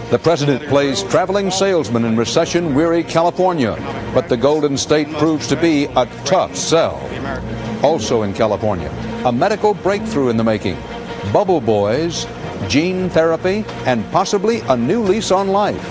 The president plays traveling salesman in recession-weary California, but the Golden State proves to be a tough sell. Also in California, a medical breakthrough in the making. Bubble boys, gene therapy, and possibly a new lease on life.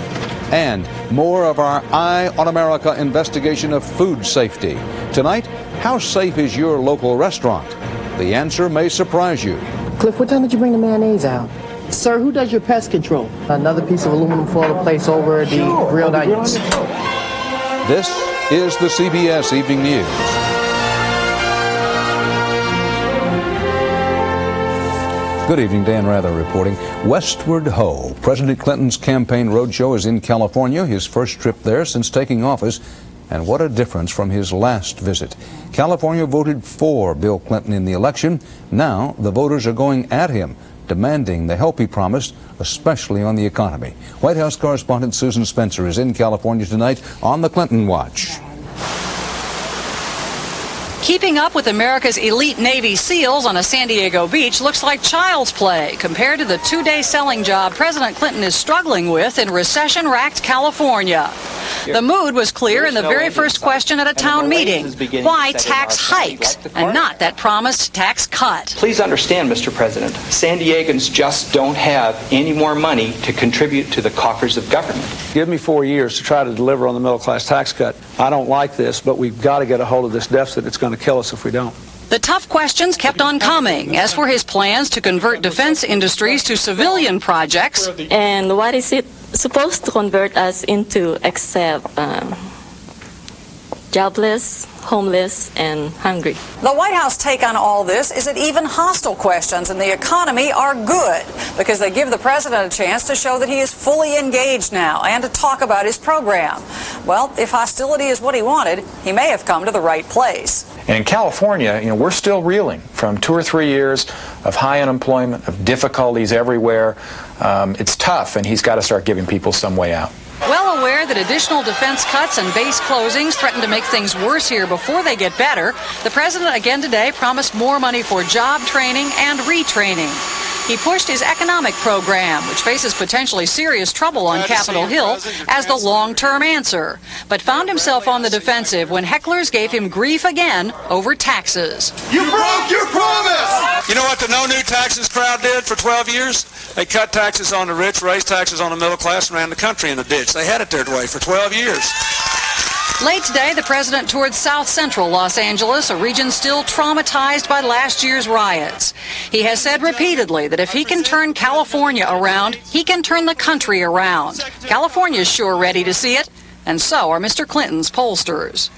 And more of our Eye on America investigation of food safety. Tonight, how safe is your local restaurant? The answer may surprise you. Cliff, what time did you bring the mayonnaise out? Sir, who does your pest control? Another piece of aluminum foil to place over the grilled onions. This is the CBS Evening News. Good evening, Dan Rather reporting. Westward Ho! President Clinton's campaign roadshow is in California, his first trip there since taking office. And what a difference from his last visit. California voted for Bill Clinton in the election. Now the voters are going at him, demanding the help he promised, especially on the economy. White House correspondent Susan Spencer is in California tonight on the Clinton Watch. Keeping up with America's elite Navy SEALs on a San Diego beach looks like child's play compared to the two-day selling job President Clinton is struggling with in recession-racked California. The mood was clear in the very first question at a town meeting. Why tax hikes and not that promised tax cut? Please understand, Mr. President, San Diegans just don't have any more money to contribute to the coffers of government. Give me 4 years to try to deliver on the middle-class tax cut. I don't like this, but we've got to get a hold of this deficit. It's going to kill us if we don't. The tough questions kept on coming. As for his plans to convert defense industries to civilian projects. And what is it supposed to convert us into except jobless, homeless, and hungry? The White House take on all this is that even hostile questions in the economy are good because they give the president a chance to show that he is fully engaged now and to talk about his program. Well, if hostility is what he wanted, he may have come to the right place. And in California, we're still reeling from 2 or 3 years of high unemployment, of difficulties everywhere. It's tough, and he's got to start giving people some way out. Well aware that additional defense cuts and base closings threaten to make things worse here before they get better, the president again today promised more money for job training and retraining. He pushed his economic program, which faces potentially serious trouble on Capitol Hill, as the long-term answer, but found himself on the defensive when hecklers gave him grief again over taxes. You broke your promise! You know what the no new taxes crowd did for 12 years? They cut taxes on the rich, raised taxes on the middle class, and ran the country in the ditch. They had it their way for 12 years. Late today, the president toured South Central Los Angeles, a region still traumatized by last year's riots. He has said repeatedly that if he can turn California around, he can turn the country around. California's sure ready to see it, and so are Mr. Clinton's pollsters.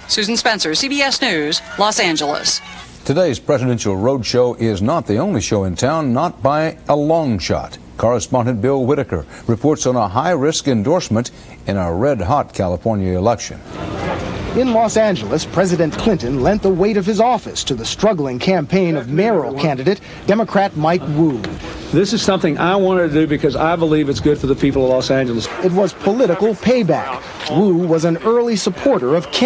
Susan Spencer, CBS News, Los Angeles. Today's presidential roadshow is not the only show in town, not by a long shot. Correspondent Bill Whitaker reports on a high-risk endorsement in a red-hot California election. In Los Angeles, President Clinton lent the weight of his office to the struggling campaign of mayoral candidate, Democrat Mike Wu. This is something I wanted to do because I believe it's good for the people of Los Angeles. It was political payback. Wu was an early supporter of